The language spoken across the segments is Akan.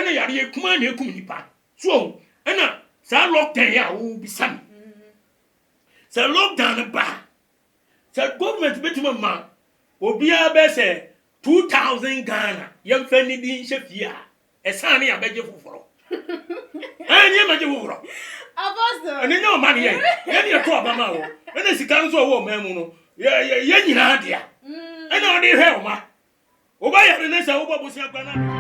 na yare kuma na ekum nipa so na sa lockdown ya wo bisam sa lockdown ba sa government betima ma obia be se 2000 Ghana yemfa ni di nhefia esane ya beje foforo anye maje foforo Apostle ene no ma ne ye ne to abama wo ene sika nso wo mamu no ye nyina dia ene odi hwe o ma oba ya ne sa wo bobusi agba na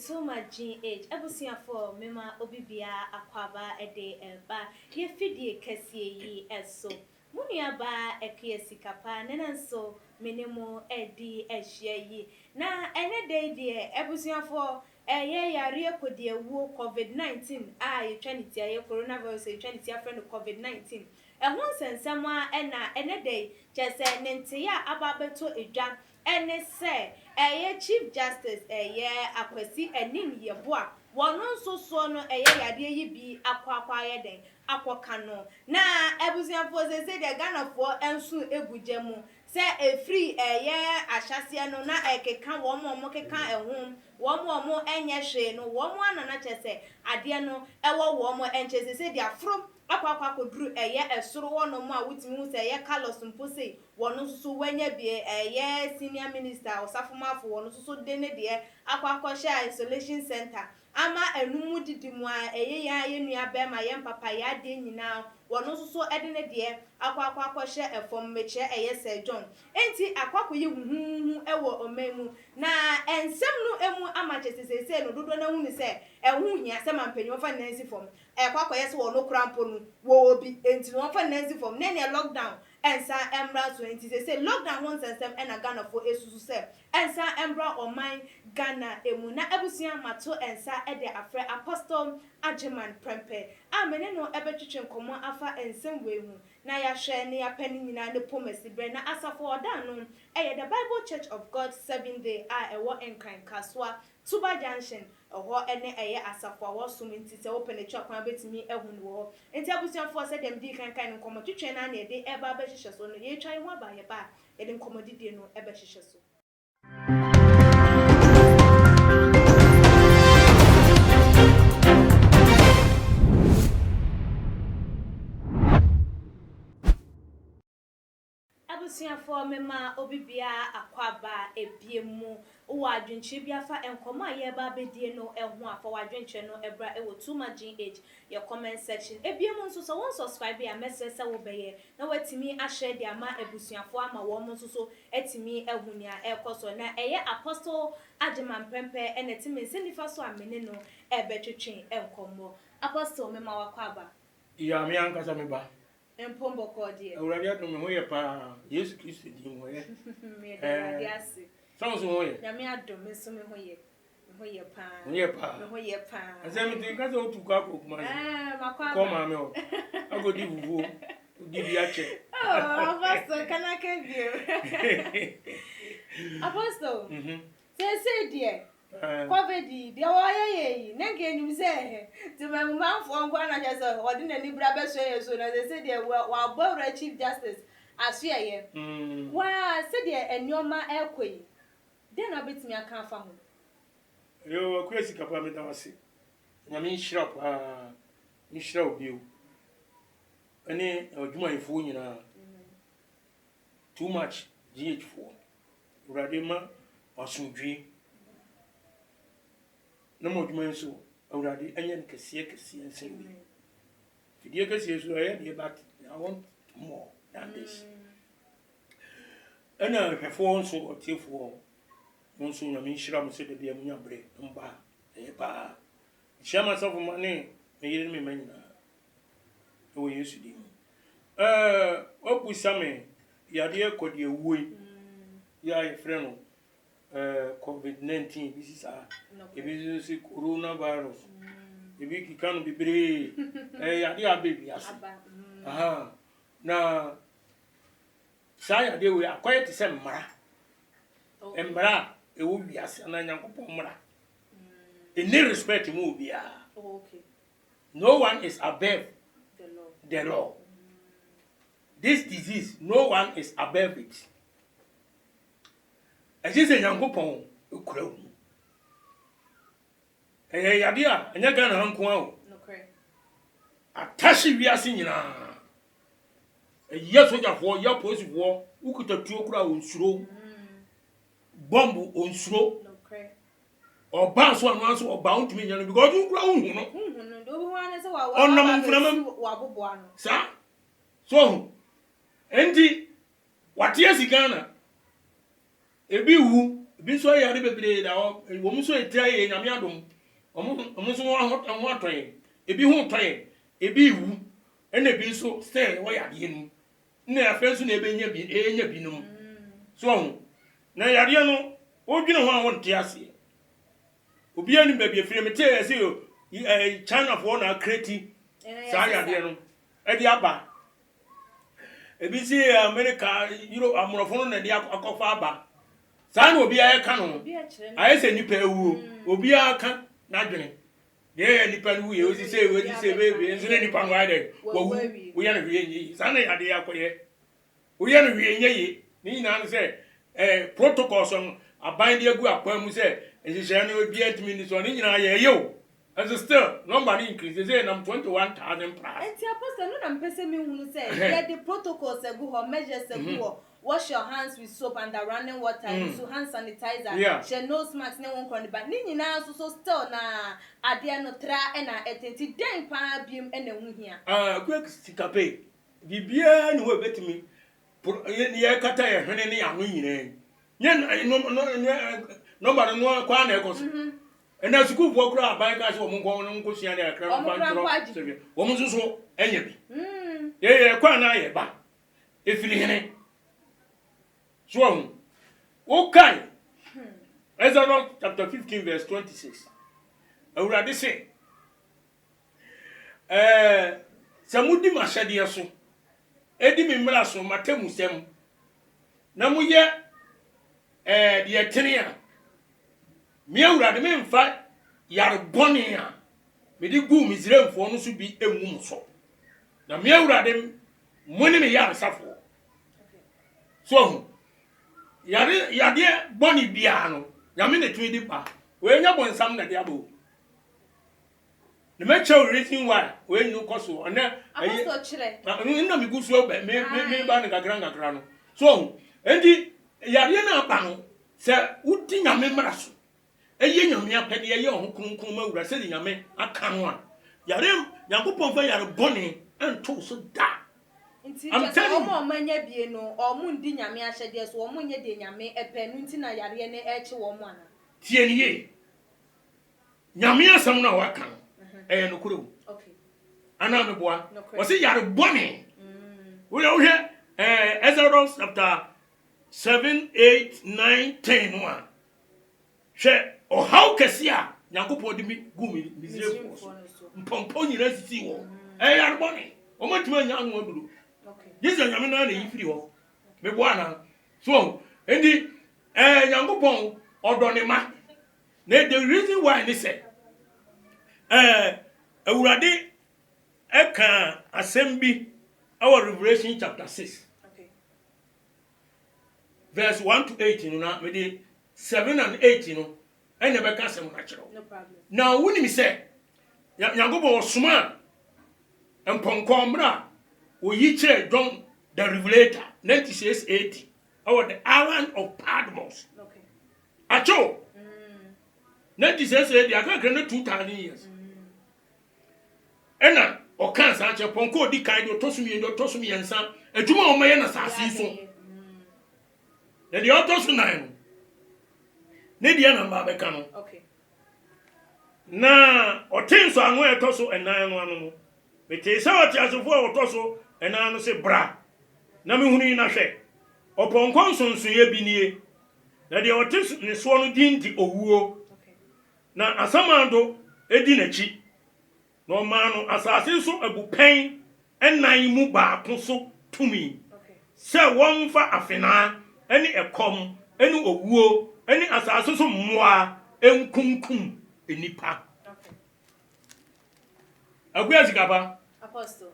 too much age abusia for mema obibia akwaba ede eba ye fidie kasie yi eso munia ba ekiesi kapa nenanso menemo edi ehia yi na ene de abusia for ye yare kodie wo Covid-19 ye twaniti ye coronavirus ye twaniti afre no Covid-19 ehun sensem a ene de chese nente ya ababeto edwa ene se ye chief justice ye akwasi enim ye boa wono nso so no ye yade yi bi akwa ye den akoka no na ebusianfo se de Ganafo ensu egujemu se efri ye ahyase no na ekeka wo mo keka ehum wo mo enye hwe no wo mo anana chese ade no ewo wo mo enche se de afro akwa koduru eye esoro wono mo a wutimi hu se eye Carlos Mpose wono susu wanya bie eye senior minister osafomafo wono susu de ne de akwa hye isolation center ama enumu didimu a eye ya ye nua be ma ye papa ya de nyina wono susu ede ne de akwa hye efom meche eye Sir John enti akwa yi huhu ewo omemu na ensem no emu amachese sese no dodo na hu ni se ehu hia se mampanyo fa nansi fom ekwa yesi wono krampo no wo obi enti no fa nansi fom na ne lockdown ensa embra so enti se lockdown won sensem na Ganafo esusu se ensa embra oman Ghana emu na abusia mato ensa ede afre Apostle Agyeman Prempeh amene no ebetwetwe nkomo afa ensem wehu na ya hwe ne ya pani nyina ne pomasi bre na asafo oda no the Bible Church of God 7th day ewo enkran kaswa Tuba Junction oho ene asafo awo suminti se openechi akwan betimi ehun wo enti abusianfo se dem di kan nkomo twetwe na na de eba ba hihye so no ye twan ho aba ye ba de nkomo didie no eba hihye so abusianfo mema obibia akwaba ebiemu wo adwenche biafa enkomo aye ba bedie no eho afa wadwenche no ebra ewo too much age your comment section ebiemu nso so won subscribe ya message wo beye na watimi ahye de ama abusianfo ama wo mo nso so etimi ehunia ekoso na Apostle Agyeman Prempeh enetimi senifa so amene no ebetwetwe enkomo Apostle mema wakwaba ya mi ankasa me ba empombo kodie awurade no me hoye pa Yesu Kristo di mo ye me de ase so hoye ya me adom me so me hoye pa me hoye pa azemi tin kaza otu ka kokuma makwa ko ma me o agodi vuvu di biache Apostle kana ka bio Apostle say die Covid de oye nenge nim se ti mamfo ngwa na je so odi na ni bra be so ye so na se de wa bawra chief justice aso ye wa se de enioma ekoi de na betimi aka afa ho yo akwesi kapa me da wase nyame nhira pa nhira obiu ene odwuma ifo nyina too much GH4 urade ma osundwi no mo dwuma nso awurade anya nkese nsewi fidie kese so aye de but I want more than this ana hwefo nso otiefo nso nyame nhira mo se de bia munya bre mba ba chama sofo mane me yire me manyina o Yesu di opusame yade ekodi ewuyi ya efreno Covid-19 this is ebi so coronavirus ebi kikanu bibre yade abebi aso na sa yade we akoye te se mmara embra ewo biase na nyankopon mmara any respect mu obia okay No one is above The law. the law. This disease, no one is above it. As you say, Yankopon, you crow. Eh, Yadia, and you're gonna uncle. No cray. Atashi, we are singing. Yes, what you for your post war, who could have 2 o'clock on slow, bomb on slow, No cray. or bounce one once or bound to me, because you grow, you know. On no, sir. So, Andy, what years in Ghana? A be who, be so I have played our woman so a tray in Amiadum, almost one train, a be home train, a be who, and a be so stay away again. Near friends who never be any binum. So, now Yadiano, what do you know I want to ask you? Ubian baby, a frame as you, a China of one are creating. Sayadiano, at the Abba. A busy America, I'm on a phone and the Akofaba. San will be a canon. I say, Nipper who will be a can, not doing. Yeah, Nippon, we use say, what you say, baby, and any pan rider. We are really, Sunday at the Aqua. We are really, Nina said, protocols on a bind your good upon, we said, and the channel will be 8 minutes on in yo. As a still, nobody increases, and I'm 21,000 price. And the apostle, no, I'm person who say, yeah, the protocols are good or measures are good. Wash your hands with soap and the running water, use hand sanitizer. Yeah. She nose mask, no one can but Nini now so still na Adiano tra and I attended then pa beam and the moon here. Quick sticape. Bibia no bet me. Ye kata ye hene ni anu nyine. Yen nobody no kwa na ekos. And as school for crowd by guys wo mon ko no kosia na kra ban wo mon so enya bi. Ye kwa na ye ba. Efiri hene. So, okay. Exodus chapter 15 verse 26. Awurade say, samudi mashade so. Edi me mmra so matemu sem. Na mo ye de etene a. Me awurade me mfa yare bone a. Me di gu Misraimfo no so bi ewum so. Na me awurade mo ne me yare safo. So, yade boni bia no nyame na tumi di pa we nya bon sam na dia bo ne me chew reason why we nu koso na apostle chire na me gusu be me ba na gagran no so endi yade na pa no se udi nyame mra so eye nyame apede ye ho kronkron ma wura se di nyame aka no a yade yankopon fa yare boni ento so da. I'm telling you, manya bie no omu ndi nyame ahyede so omu nye de nyame epenu nti na yare ne eche wo mu ana tie ni ye nyame asam na waka no kuro okay ana me boa o se yare bone we o he Exodus chapter 7 8 9 10 1 she o how kesia yakopon di mi gu mi Misraimfo mpompo nyira sisi wo yare bone o matuma nya anu aduru. This is nyame na yi firi ho me boa na so endi yankopon odone ma na the reason why they say awurade eka assembly our Revelation chapter 6 okay verse 1 to 8 you know me dey 7 and 8 you know ene be ka sem na kiro no problem now woni mi say yankopon osuma emponko mra we chere John the Revelator 9680 our the island of Patmos okay acho 9680 aka kra 2000 years ena o kan sa che ponko di kan do tosumi yensa adwuma o maye na sase so na di otosu nan ne dia na ba be ka no okay na otenso anwo etoso enan no anu no bete sa otiasofo otoso enan no se bra na me hunu na hwe oponko nsonsoye bi nie na de oteso ne so no dinti owuo na asamando edi nachi no manu asase so abupen enan mu ba so tumi se wonfa afena eni ekom eni owuo eni asase so mmoa enkunkum enipa Agua sikapa. Apostle.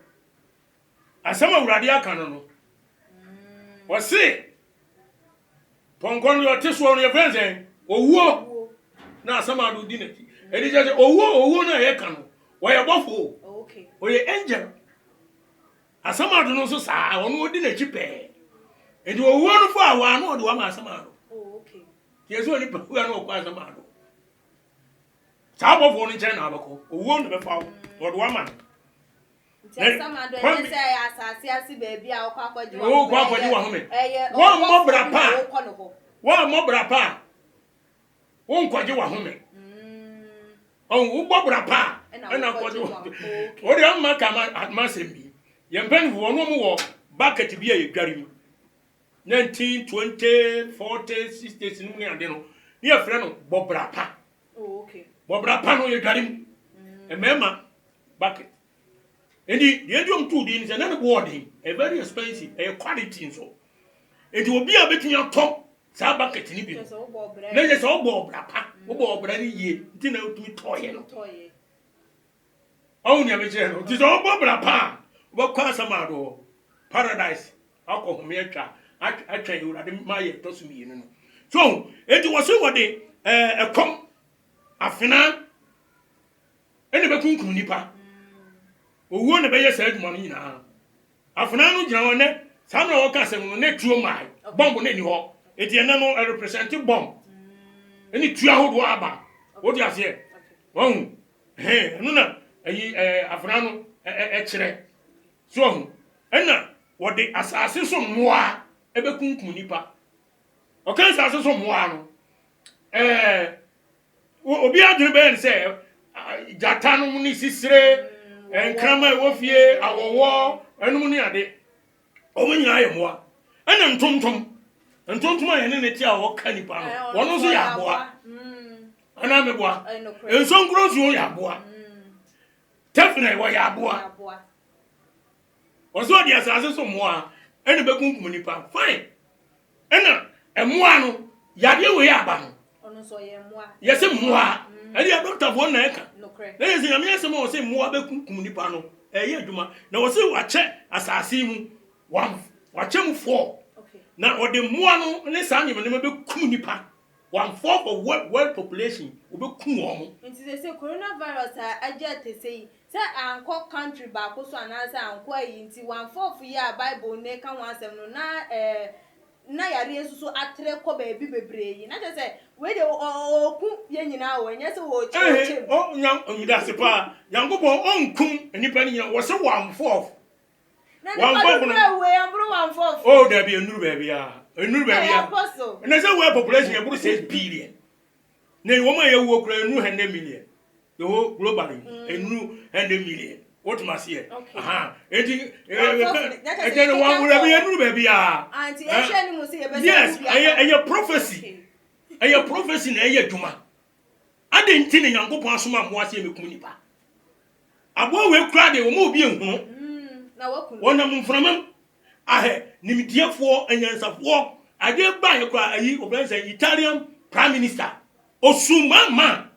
Asama urade aka no. Wose ponkon yo teso no ye friends en owuo na asama do di nati. Edi je owuo na ye ka no. Wo ye bofo. Okay. O ye angel. Asama do no so sa ono odi na chipe. Edi owuo no fo awa no de wa ma asama do. Oh, okay. Yeso ni pa na okwa asama do. Sa bofo no che na abako. Owuo no be fa wo de wa ma. Asama do e say asase asi baby a okwa kwaji wa. O kwa kwaji wa home. Wo mo bra pa. Wo mo bra pa. Wo nkwaji wa home. Wo bo bra pa. Na kwaji wa. O de amma ka ma sembi. Ye mpan wo no mo wo bucket bi a ye dware mu. 19 20 40 60 ni ade no. Ni e frɛ no bo bra pa. Oh, okay. Bo bra pa no ye dware mu. E mema bucket. And the idiom two is another wording, a very expensive, a quality so. It will be a bit in your top, Sabaket in Ibio. Let us all go, Brapa, or Brandy ye, dinner to me toy. Only a general, tis all Brapa, what Casamado, Paradise, alcohol, Mirka, I tell you, I didn't my toss me. So, it was over the a com, a finan, and a bacon nipa. Owo na be ye said money na afuna no gina wona sam na wo ka sem no na tuo mai bomb na ni ho eti na no represent bomb eni tua hodo aba wo di ase won no na ayi afuna no kire so hu ena wo de asase so moa e be kunkum nipa o kan asase so moa no obi adun be se jata no ni sisire enkrama wofie awowo enum ni ade omunya ayemoa ena ntontom aye ne ti a wo kanipa no wono so ya aboa ana meboa ensonkro so ya aboa tefna wo ya aboa ozo di asase so moa ene bekunkum nipa fine ena emoa no yade we ya aba no ono so ye moa yese moa ali a doctor fo na eka na yesi nyame asem o se moa bekunkum nipa no eye adwuma na wo se wache asase mu wache mu 4 na ode moa no ne sa nyame ne bekum nipa 1/4 of world population obekum omo nti se coronavirus agye tesei se anko country ba ko so anasa anko ayi nti 1/4 ya bible ne ka wansem no na yare yesusu atre ko ba bi bebre yi na je se we de oku ye nyina wo nya se wo cheche o nyam omida se pa yankopon onkum nipa ni nyina wo se 1/4 na nipa we ambro 1/4 oh there be enuru ba bia apostle na se we population e buru 6 billion na wo ma ye wo kura enu 100 million the whole globally enu 100 million what must here aha enti then one will be enu ba bia anti e hwe ni mu se ye be yes aye prophecy aye prophecy na aye dwuma ade nti ne yankopon asoma mo ase mekum nipa abo we kura de wo ma obi ehunu na wakun wona mframam ahe nimdiefo anyansafo ade ba ye kura ayi obensa Italian prime minister osumama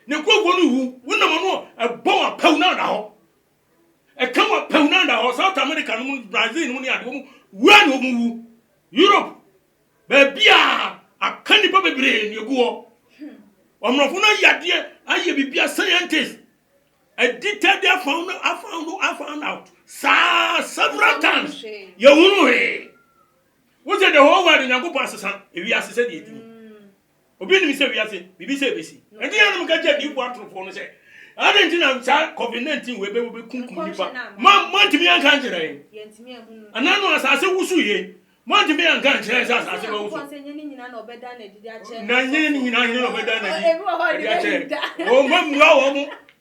ne kwogwo no hu wona mo no ebon apaw na da ho e kan wa paw na da ho South America no Brazil no ni ade wo wa no mu Europe ba bia akani pa bebre ne guo omrofo no yade aye bibia scientist a detailed I found out several times you hunu we say the whole world nyankopon asesa ewi asesa de edi obi ni se wi ase bibi se besi enti ya no ka je di bu atrofo no se Argentina Covid-19 we be kunkum nipa man timi an kan jere yentimi ehunu ananu asase wusu ye man timi an kan jere asase be wusu nyeni nyina na obeda na didi a che na nyeni nyina na obeda na didi ebi wo ho di o mamwa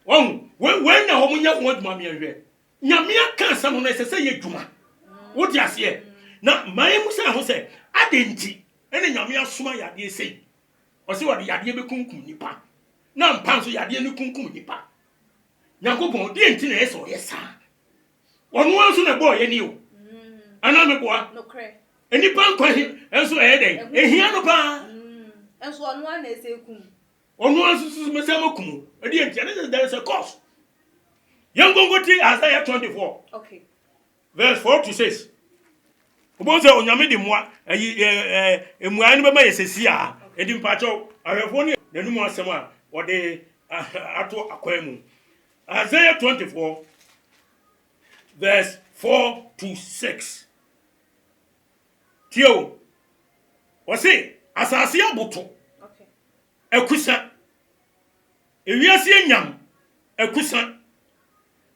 wo mu when na ho mu nya ho aduma me ahwe nyame aka asam no sese ye dwuma wo di ase na mai musa ho se adenti ene nyame asoma yade sei o se wode yade be kunkum nipa na mpanso yade ne kunkum nipa nyankopon di enti na eso yesa ono anso na boy ye ni o ana me boa no kre enipa nkwahi enso den ehia no pa enso ono na ese kum ono anso me se makum edi enti na there is a cost Young go to Isaiah 24. Okay. Verse 4 to 6. Obo say onyame de moa emua ni bema yesesi a edi mpacho ahwefo ni nanu mu asem a wode ato akwan mu. Isaiah 24 verse 4 to 6. Tio. Wase asase aboto. Okay. Ekusa. Ewiase enyam. Ekusa.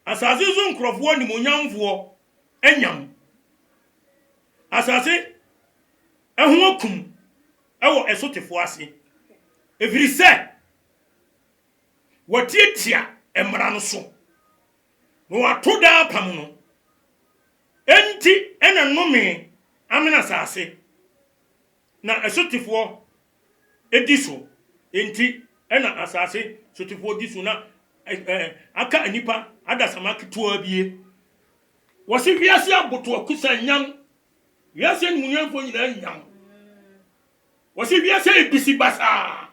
Asase zo nkrofo ni monyamfo enyam. Asase ehu akum ewo esotefo ase. Every say watietia emra no so. No atoda pam no. Enti ena nome amena asase. Na esotefo ediso. Enti ena asase sotefo ediso na aka anipa adasama ketua bie. Wose wiase aboto akusa nyam. Wiase nmunyamfo nyina nyam. Wose wiase ebisi basa.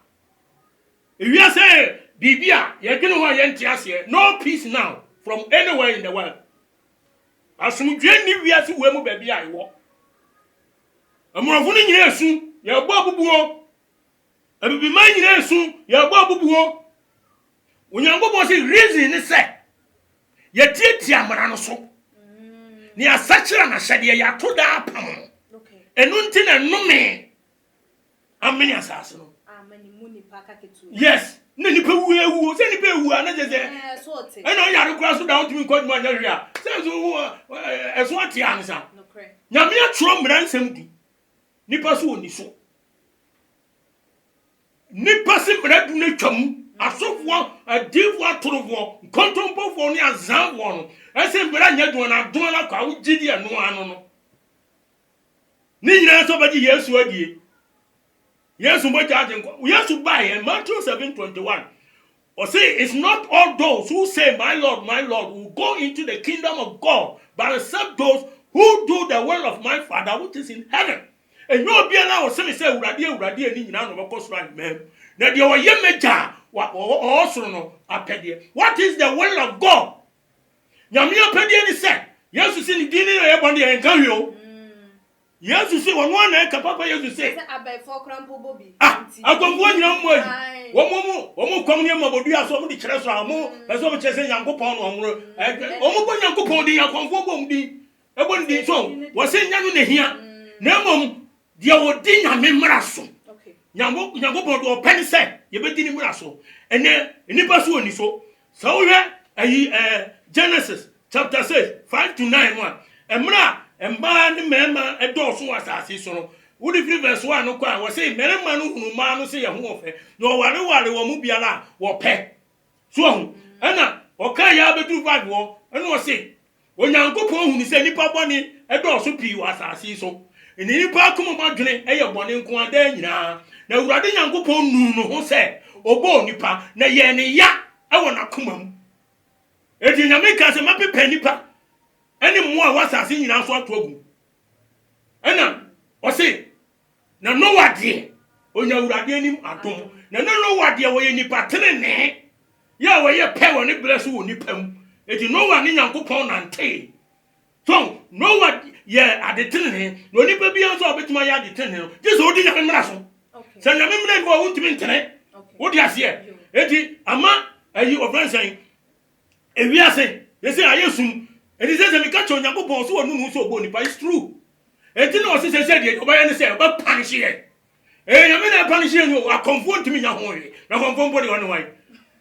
Wiase bibia ye dwene ho ye ase. No peace now from anywhere in the world. Asumdwe ni wiase we mu ba bia iwo. Amurafo ni nyina esu ye gbo abubuo. Abibi man nyina esu ye gbo abubuo. Onyankopon say reason ni say ye tietia amara no so. Ni asachira na hyade ya to da pam. Okay. Enu nti na nome ameni asase no. Amani muni paka ketu. Yes. Na nipa wu se nipa wu ana je se. So te. Ena yare kura so down to me kwad ma nya hwe a. Se so eso ate ansa. No kre. Nyame aturo mra nsam di. Nipa so oni so. Nipa se mra du na twam. Asofo adifo atorofo kontompofo ni azanwo no ese mbra nya du na don la kwa ugidi anu anu no ni nyina so baji Yesu adie Yesu mo jaje nko Yesu buy Matthew 7:21 or say it's not all those who say my Lord will go into the kingdom of God but except those who do the will of my Father which is in heaven. And you be na o say urade ni nyina no bokosoro amem na de o ye meja what is the will of God? Nyamia pede ni say Yesu si ni dini na yebon de enka hweo. Yesu si won wan na papa Yesu say abai for krampo bobi. Agongo nyina mo ayi. Wo mo kom ne mabodu aso mo di kire so amo eso mo chese Nyankopon no omro. Wo bo Nyankopon di yakonfo bom di. Ebon di so wo se nya no na hia. Na mom dia wo di nyame mra so. Nyankopon do pen say ye be di ni mra so. Ene nipa so oni so. So we ayi Genesis chapter 6 5 to 9 one. Emra emba ni mema edo so asase so no. Wo di verse 1 no kwa wo say merema no hunu ma no say ye ho ofe. No ware wo mu biala wo pe. So hu. Ena o kan ya bedu 5 wo. Ena wo say Onyankopon hunu say nipa boni edo so pi wo asase so. Eni nipa komo madwene eye boni nko ada nyina. Na urade Nyankopon nu no ho say obo nipa na ye ne ya ewo na komam. Eti nyame ka se mapepa nipa ene mo a wasase nyina so ato agu. Ena o se na no wade onya urade anim adom na no wade wo ye nipa tenene ya wo ye pe wo ne bless wo nipa mu. Eti no wa ne Nyankopon nante. So no wade ye adetenene no nipa bia so obetima ya adetenene no jesu odi nyame mra so. Okay. Se nyame mra ni wo ntimi ntene. What do you say? Eti ama ayi ofensan ewiase yesi ayesum eti se me ka cho Nyankopon so wonu so obo nipa is true. Eti na o se de obaye ne se oba punish ye. Nyame na punish ye no akonfo ntimi nya ho ye. Na konfo body wonu wan.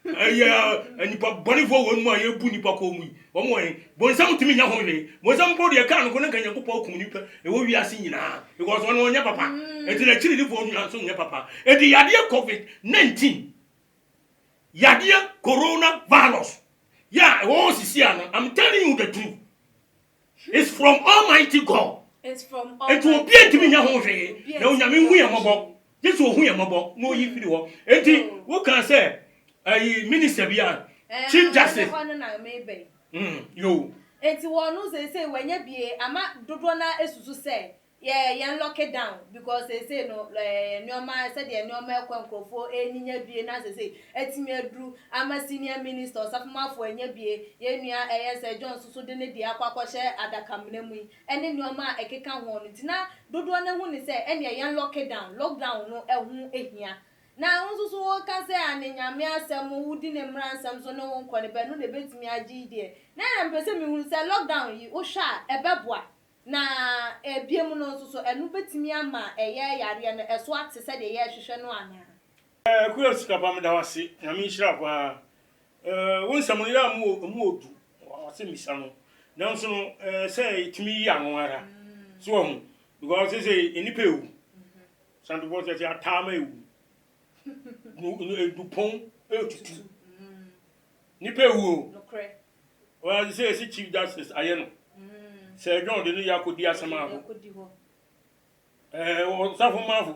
Nipa boni fo wonu ma ye bu nipa ko mu. Wo mo ye bonsam ntimi nya ho ye. Bonsam body ye ka no ko na Nyankopon kum nipa e wo wiase nyina because wonu onya papa. Eti na chiri ni fo nyu so nya papa. Eti yade Covid-19 yade coronavirus. Yeah, I'm telling you the truth. It's from Almighty God. It's from Almighty God. It will be a to me now. No, Yamin, we are mobile. This will we are mobile. No, you feel it. What can I say? A minister beyond Chief Justice. You. It's one who say when you be ama dodona esusu say yeah, lock it down because they say no nyoma said the nyoma ekwankofo eninya bie na say etimi adru ama senior minister osafomafo enya bie ye nua say John so de ne dia kwakwahye adakamna mu ene nyoma ekeka ho no tina dodo na hu ni say ene yan lock it down lockdown no ehu ehia na nsusu wo ka say ananyame asem wudi ne mra nsam so no won kwane be no de betimi agi de na mpese mi hu say lockdown yi wo hwa ebeboa na ebiem no nso enu betimi ama eye yare no eso ate se de ye hwehwe no ana kuya sikapa me da wase na mi hira kwa wonsam no ya mu odu wase misa no na nso no say itimi ya no ara so ho because say enipa ewu santo bo say atama ewu du pon etutu nipa ewu no kre wa say chief justice aye no say John de no yakodi asama osafomafo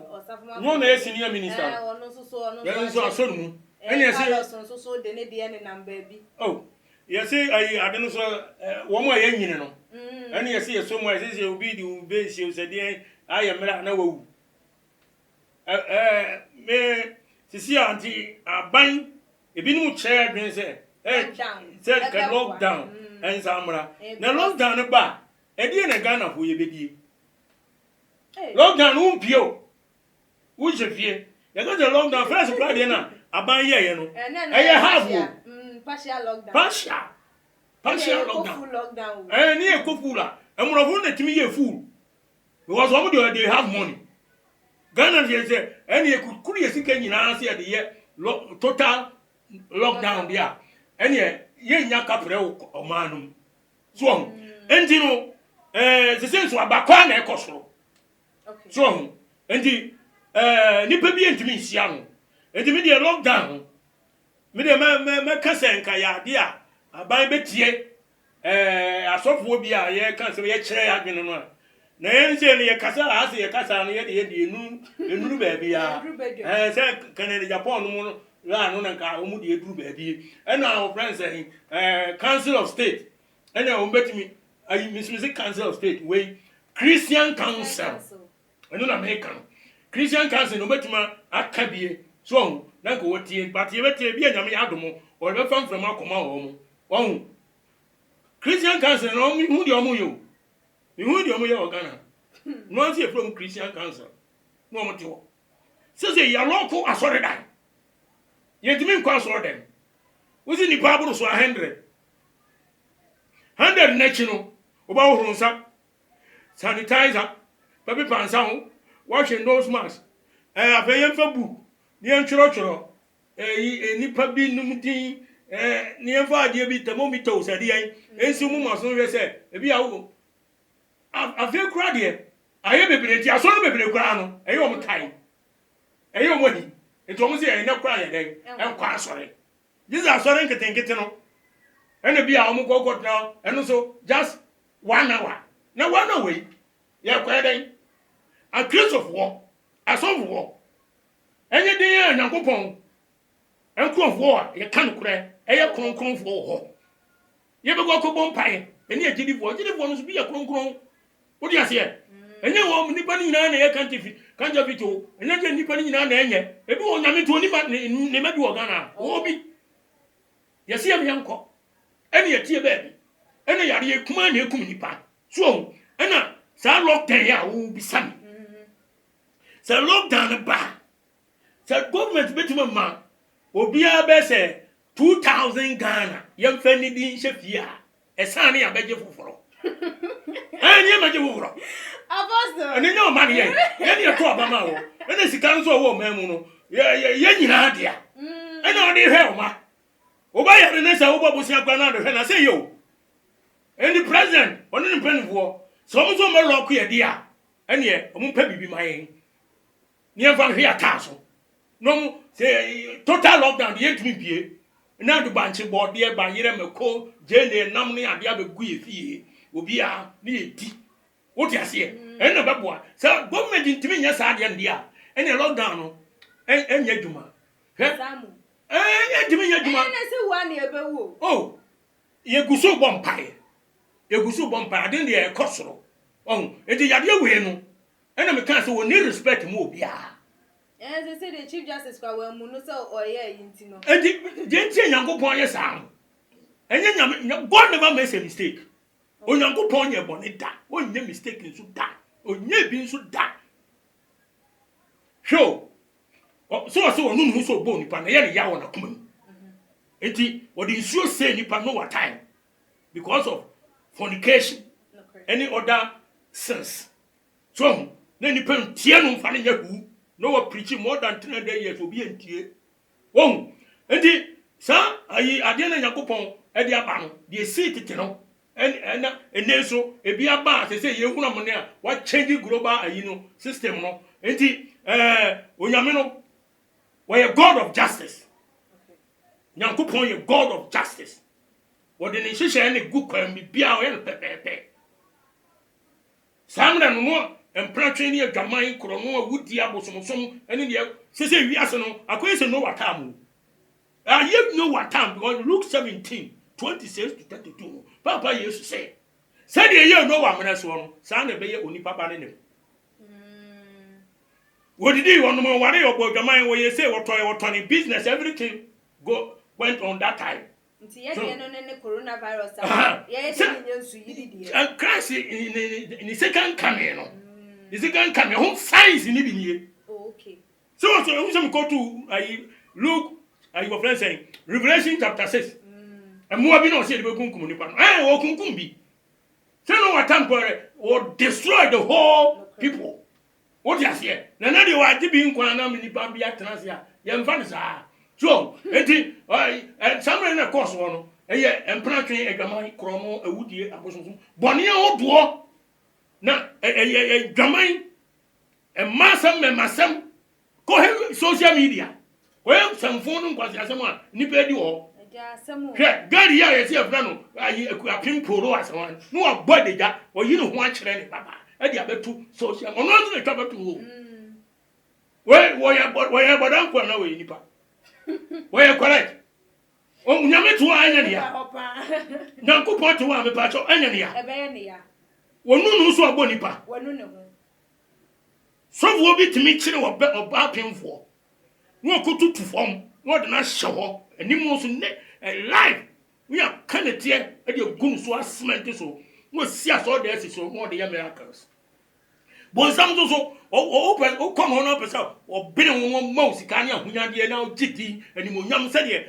no na senior minister ono so no so asonu ene say so de ne de ne number bi oh yes say ayi ade no so wo mo ye nyine no ene yes ye so mo say obi di ube si o say de ayemra na wawu me sisi anti aban ebinim chair dwen say say can lockdown en samra na lockdown ne ba edi na Ghana fo ye bedie lockdown umpio wo jefie ya go the lockdown first Friday na aban ye no eye half partial lockdown ni e ko full a emrofo na timi ye full because some they have money Ghana dey say any kukuri yesika nyina say dey total lockdown dia any ye nya kapre o manum so enti no se senso abakwa na ekosoro okay so enti nipa bi entimi nsia no enti me dey lockdown me dey me kasa nka ya de a aban betie asofo bi a ye kan se ye kire ya dwene no na yense ne kasa ase ye kasa no ye de enuru ba bia se Canada Japan no mo la no nka o mu de eduru ba bia ena our friends Council of State ena o betimi ayi Mr. Council of State we Christian Council eno na American Christian Council no betima akabie so na ko wotie but ye betie bia nyame adomo o be fam from akoma wo mo Christian Council no hu de omo yo who do you Ghana? No see from Christian Council. No more to say your local assorted. Yet mean cross order. Was in the Bible so 100 national about Ronsa sanitizer, baby pansan, washing those masks. I pay for book. Near Churro, nipa bi numti, near 5 year bit thermometer said, and some must know say, be out. I feel crowd here. I am a bit, I saw a bit of crown. I am kind. I am money. It's almost a no crying day. I'm quite sorry. These are sorry to think it no. And a be our go now, and also just 1 hour. Now 1 hour. Yeah, quite a case of war. A sort of war. Any day, and Uncle Pong. And come of war, you can't cry. I come for. You ever go to Bompire? And yet, did it want to be a cron. What do you say? And you want nipa ni na na can't you fit to and you nipa ni na na enye ebi won nyame to ni ma ne ma bi wo Ghana obi ye se am yanko ene ye tie baby ene yare ye kuma na ekum nipa so ena sa lockdown ya wo bi sam sa lockdown ba sa government betuma ma obi a be se 2000 Ghana yem fa ni din hye esa ne ya beje foforo any maje wuro apostle and no man ye ye to obama wo ene sika nso wo mamu no ye nyina dia ene odi hwe oma oba ye ne se wo bobusi akwa na do hwe na say yo and the president oni ni penfo so mo so mo lock ye dia ene o mo pa bibi man ni en fa hwe ata so no say total lockdown ye tumi bie na do banche board ye ban yere meko jene nam ne ade abegu ye fie obi a ni edi woti ase ena beboa sa government ntimi nya sa ade ndia ene lockdown no enya djuma he samu ntimi nya djuma ene se wa na ebewo oh ye guso bompai ade ne e kosoro oh enti yade we no And I can't say we need respect more. Yeah. As I said, the Chief Justice for Munusa or Yintino. And the Yango Pon, yes, and then God never makes a mistake. When Yango Pon, your bonnet, when you're mistaken, so that, or you're being so that. Sure. So, no, who's so bony, pan, a yaw on a common. And what is you say, Nipa no what time because of fornication, any other sense. So, then you pen Tiano Fanny Yahu, no preaching more than 300 years will be in tear. Oh, and the sir, I didn't Yakupon, at the Abano, the seat, you know, and then so a be a bar, they say, you want to what changing global, system, no, and the Unyamino, were a God of justice. Nyankopon ye God of justice. What the nation any good can be bia o pepepe. Samra no mo empratwe ne adwaman krono awudi abosomosom ene de sese wiase no akoyese no watam. You know what time because Luke 17:26 to 32. Papa used to say, said you know what menace one, son of a only papa in him. What did you want more worry about the mind where you say what 20 business, everything went on that time. Coronavirus. And Christ in the second coming, the second coming, home science in even okay. So we go to Luke, your friend saying, Revelation chapter 6. And more be no say the Kunkum. Oh, Kunkumbi. So no what time or destroy the whole people. What you say? None of you are being Kwanam in the Bambia Transia. Young Fanasa. So, and somewhere in a course one, and planting a gamai, chromo, a woody, a bosom, Bonnie old dwarf. Now, a gamai, a massam, and massam, go ahead, social media. Well, some phone was as a man, nipper you all. God, here is your friend, a pin polo as one. No, body that, or you don't want any papa. And the other two social, or not the cover to. Well, why about Uncle no way, nipper? Where correct? Oh, Yammy to Anya. Nanko point to one, Pacho, Anya. Well, no, so a bonipa. So will be to meet you or bapping for. No go to form, what not show, and you must life. We are kind of tear at your goons so cement so. We'll see us all there, so more the Americans. But some also, open, come on up yourself, or bidding one mouse, can you now jitty, and you young said here,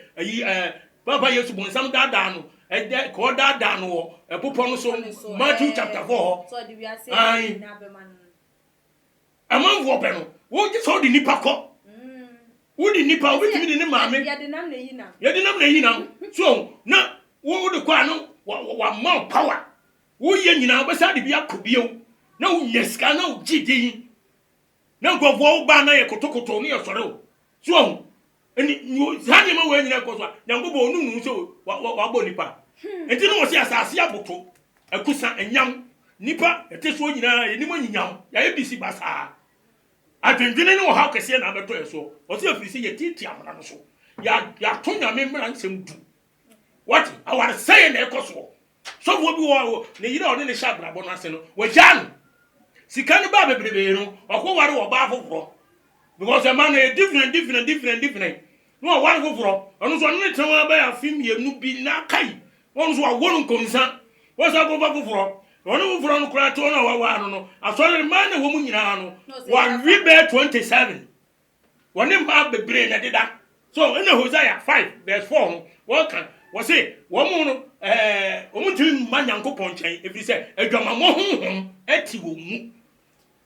Papa used to want some down, and that called that down or a pupon so Matthew chapter 4. So do we say, among Wopeno, what is all the Nipako? Would the Nipa with me in the mammy? You didn't know, so now, what would the Quano, what more power? Would you know, beside the Biakubio? No, yes, no, GD. No, go for Bana, Kotokotoni or Soro. So, and you hang him away in a cosa, now go no, so what Bonipa. And you know, yes, I see a book, a Kusa and young Nipa, a Tessoina, anyone young, ABC Bassa. I didn't know how to say another to so, or if you see a teacher, so. Ya Tonya member and some do. What I want to say in the Kosovo. So what we are, you know, in the Shabra Bonaseno, were Jan. Si can ba bebrebe no okwo ware wo ba foforo because a man is different no ware foforo onu so ne tan ba ya film yenu bi na kai onu so awonu konsa wo so ba foforo onu foforo no kura to na wa no asore man na wo mu nyina no wa ribe 27 woni ba bebre na deda so in Hosea 5 verse 4 what can wo say wo mu no wo mu tin manyankopon chen if you say adwama mo honhom ati wo mu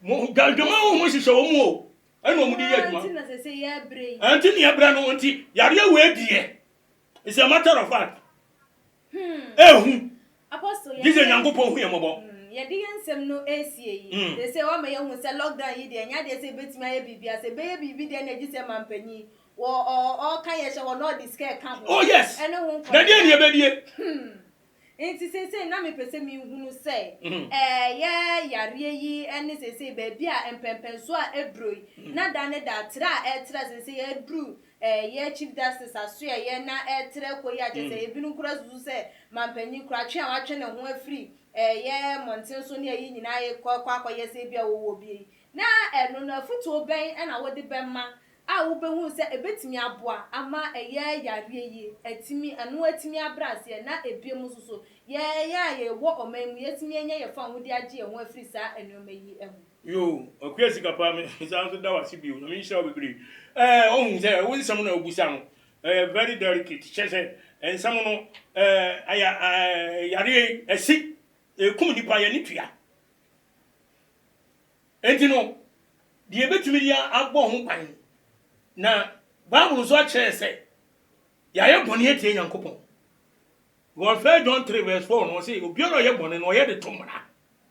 Galdoma was so more. I know Anthony Abrano, Auntie, Yaria, where dear. It's a matter of fact. Apostle, this is a young couple here, Mobo. Yadian no ACA. They say, oh, my young was a lockdown, and they say, bet my baby as a baby, then a December penny, or all kinds of not this care camp. Oh, yes. I know. And to say, na me pese me hunu say, yare and say, baby, and Prempeh so ebroi. Na dane da tra say ebru, Chief Justice Asua, na tra ko ya say, ebinu kura zu say, mampenyi kura twa watwe ne ho afri, mountain so ne yi nyina ye kwa say bia wo bi. na eno na futu ben na wo de bemma a wo behu se ebetimi aboa ama eye yare yi atimi eno atimi abrase na ebiem soso ye wo oman mu yetimi enye ye fa hodi age ye ho afiri sa enoma yi ehu yo okwesi kapa me sanso da wasi bi o me nhyira obegre ohun se wo nsam na obusa no very delicate chese ensam no aya yare esi kum nipa ye ni tua enti no die betumi dia agbo ho pan na Bible so akere se ya ye boni etie Nyankopon God 1 John 3 verse 4 no say obi oro ye boni no ye de tomra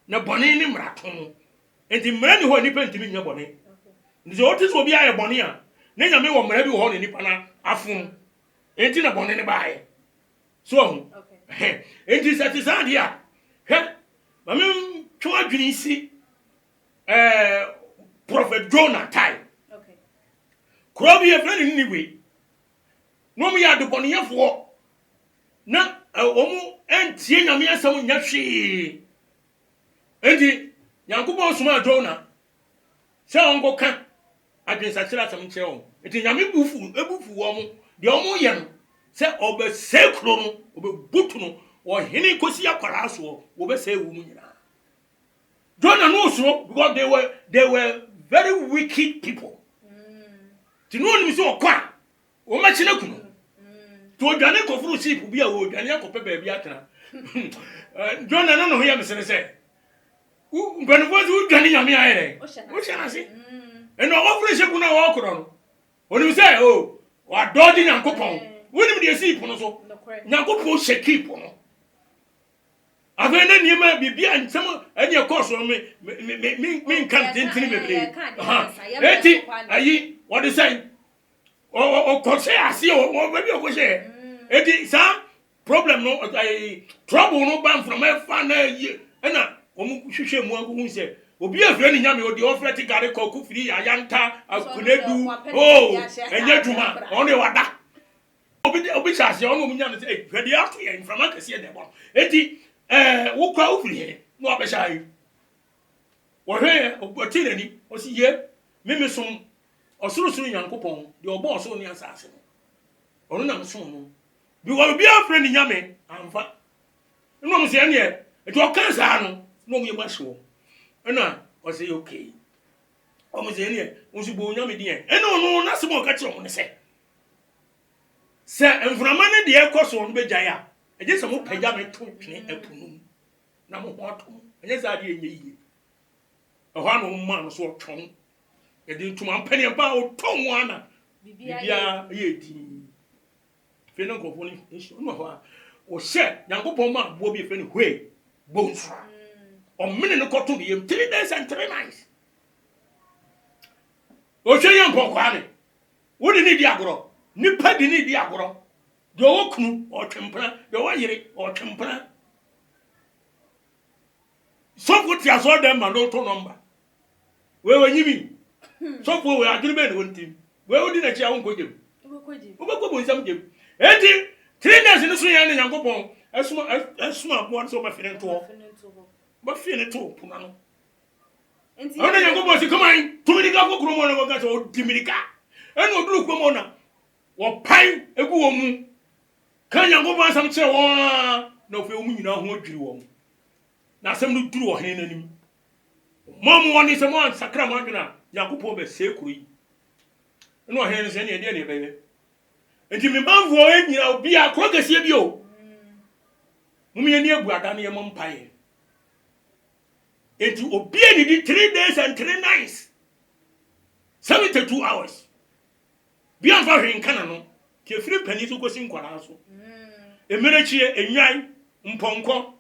na boni ni mraton enti mra ni ho nipa ntimi nya boni nti otis obi aye boni a na nyame wo mra bi ho ne nipa na afun enti na boni ni baaye so enti satisfied dia he mame twa adwini si Prophet Jonah time Krobi ye friend ni we no me ya de boniyefo na omu entie nyame asam nya hwe enti Nyankopon soma Jonah se ongo ka adwensakira asam nche on enti nyame ebufu wo mu de omu ye no se obesekro no obebutu no o hene kosi akwara so obese wu mu nyina Jonah no so because they were very wicked people Tinu oni so okwa o ma chine kunu to odwane kofuru sheep bi a o odwane akope ba bi atena Jonah no ho ya mesene se ngwanfo zu odwane nyame ayere o shana se eno ofuru sheep na wo okoro no oni se o wa doji Nyankopon woni de sheep no so Nyankopon sheki po no avena niema bibia nsem anya course me kan tintini bebre eti ayi what is saying o kose asi o baby o kose eti sa problem no trouble no ban from e fa na yi na omu hwehwe mu agu hu se obi afre ni nyame o de ofre ti gare ko ku firi ayanta akunedu enye djuma oni wada obi chase ono mu nyame se hwede ato ye from akase de bon eti wo kwa ofiri he no abesha yi wo hwe obotire ni o si ye memesom osurusuru Nyankopon de obo oso ni asase no onu na mso no bi wo bi afre ni nyame amfa no mo se ne e to kansa no no mo ye mahwo na o se okay o mo se ne o su bo nyame die no na se mo ka kire mo ne se enframa ne de ekoso no bejae a eje se mo pagya me to twe apunu na mo ho atom enye za de enye yiye ho anu ma no so twon edi ntuma mpani mpa o tonwo ana bibia ye di fe no nkofo ni no ho a o hye Nyankopon ma bo bi fe ni hwe bonsu o mene no koto bi 3 days and 3 nights o hye yan pon kwa ne wo di ni di agoro nipa di ni di agoro de o kunu o twempra de o yire o twempra so put ya so dem ma no to number we wanyimi so for we adwene be no ntim we odi na chi a wonko jem obekọ bo nsam jem enti 3 days ni so yan na Nyankopon esuma bo so ma fine to ba fine to puna no enti ona Nyankopon si come on tumirika ko kromo na ga so dimirika eno oduru kromo na wo pan egu wo mu kan Nyankopon asam che wo na ofe wo mu nyina ho adwiri wo na asam no duru wo hene nanim mom woni se mo sakra mo adwena Nyankopon be sekuru yi no hene se ne de ne bebe enti me banvo enyira obi akrogesie bi o mumye ni ebu ada ne yemo mpae enti obi eni di 3 days and 3 nights 72 hours bi anfa hwen kana no ke firi pani so kosi nkwara so emerechie enwan mponko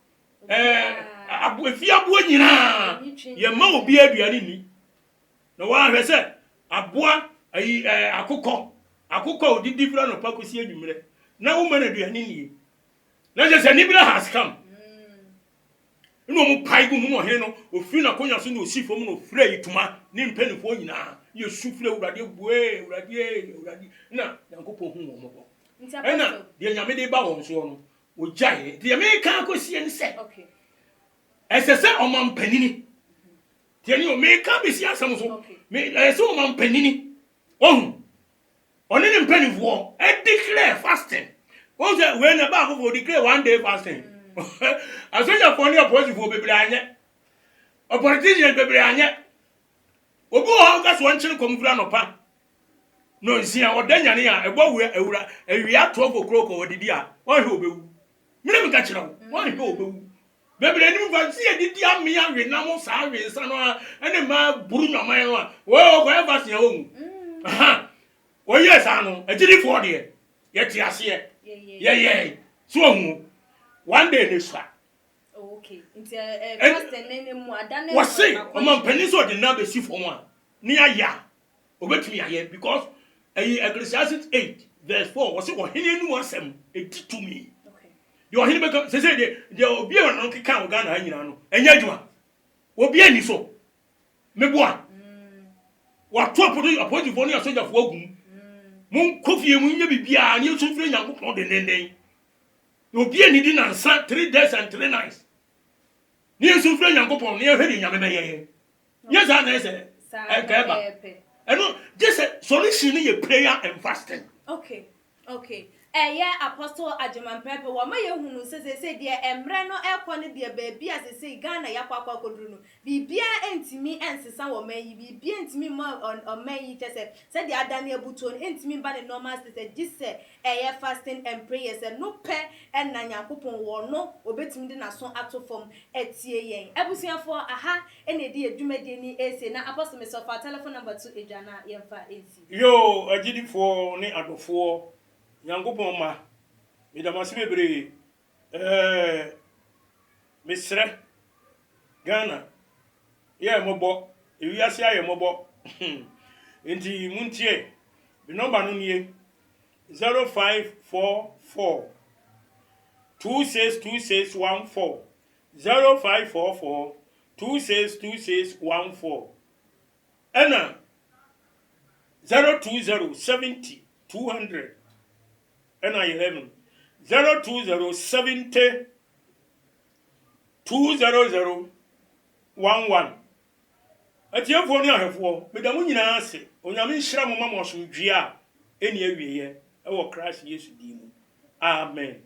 afia abo nyina ye ma obi aduane ni na wa hwese aboa ayi akukọ odidi fira no pakosi adwumre na wo mana aduane ni na je se nibira has come no mu paigu mu no he no ofiri na konya so no osifo mu no fira yituma ni mpanifo nyina ye sufira urade bue urade na Nyankopon hu wo mo na de nyame de ba won so no ojae de me kan akosi en se okay esese omampanini Tieni o me ka be si asam so. Me so man panini. Oh. Oni ni mpanifo e declare fasting. Wọ́n say we na ba go declare 1 day fasting. Asoja for ni opposition for bebre anye. Opposition bebre anye. Obi o ga so nchiri komfura no pa. No nsia odanyane a ebo we ewura ewia 12 o'clock odidi a. Wọ́n hwe obewu. Mene me ka kire wo. Wọ́n hwe obewu. Bebre ni mfa si edidi ame ya hwe na mo sa hwe nsa no a ene ma buru nwaman no a. Wo ko e fasting a wo. Aha. Oh yes, I know. A did for dear. Yet, yes, yeah. So, 1 day this far. Okay. What's say? Among Peninsula, the number see for one. Near ya. Obey me here because Ecclesiastes 8, verse 4 was it or any was a did to me. Okay. You are here because they say there will be an uncle count Ghana, and Yajua will be any so. Meboa. What 12 appointed for your soldier of Wogun. Mon coffee and you be a new to friend and cook the name. You'll be any dinner 3 days and 3 nights. Near some friend and go on near heading Yamame. Yes, I say. I know this solution in your prayer and fasting. Okay. Yeah, Apostle Agyeman Prempeh wa ma ye hunu se de emre no ekone de baabi asese Ghana yakwa kodru no bibia entimi ensesa wo mayi bibia entimi ma on mayi tese se de adane abuto no entimi ba the normal se gise fasting and prayers no pe na Nyankopon wo no obetimi de naso ato fom etie yen abusuafo aha ene de adwumade ni ese na Apostle me so fa telephone number 2 ejana yemfa esi yo agidifo ne adofo Yankopon ma me da masibe bre misre Ghana ye mobo ewiase aye mobo enti muntie the number no nie 0544 262614 0544 262614 ena 02070 200 and 11 02070 200 11 atiefo ni ahefo medamu nyina ase onyame nhira mo mama osomdwe a eni awieye e wo Christ Yesu di mu amen.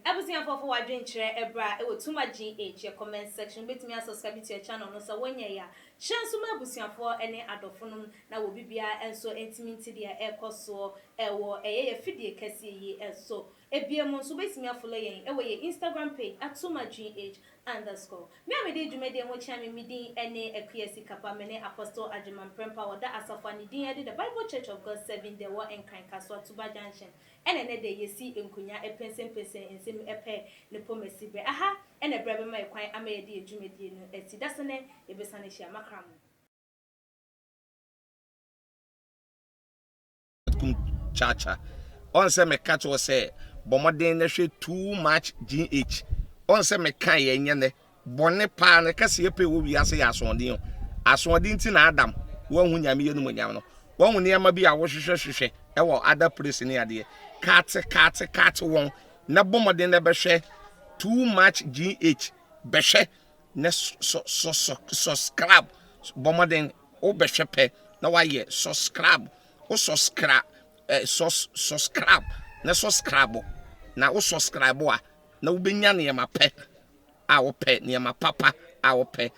Abusuafo for wadwen kire ebra e wo tuma GH your comment section betimi subscribe to your channel no so wonya ya shanso ma abusuafo ene adofo na wo bibia enso entimi ntidi a ekoso ewo eye fidie kase yi enso ebiemu nso betimi follow yen e wo ye Instagram page @tumagh_. Me amede dwumede mo chiame midin ene akuasi kapa mene Apostle Agyeman Prempeh oda asafani din ede the Bible Church of God 7 the war en kan kaso Atuba Junction ene ne de yesi enkunya epensen ensem epe ne pomesibe aha ene brebe mai kwan amayede edwumede no eti dasene ebesane hia makram chacha on se me catch was say bomoden na hwe too much GH on se me kan ye nyene bone pa na kase ye pe wo wiase ya asonde ti na Adam wo hu nyame ye no monyam no wo hu ne ma bi a wo hwehwehwehwe e wo other place ne ade kat won na bomoden na be hwe too much GH be hwe na subscribe bomoden o be hwe pe na wa ye subscribe o subscribe subscribe na subscribe na o subscribe a na wo benya ne ma pe a wo pe ne ma papa a wo pe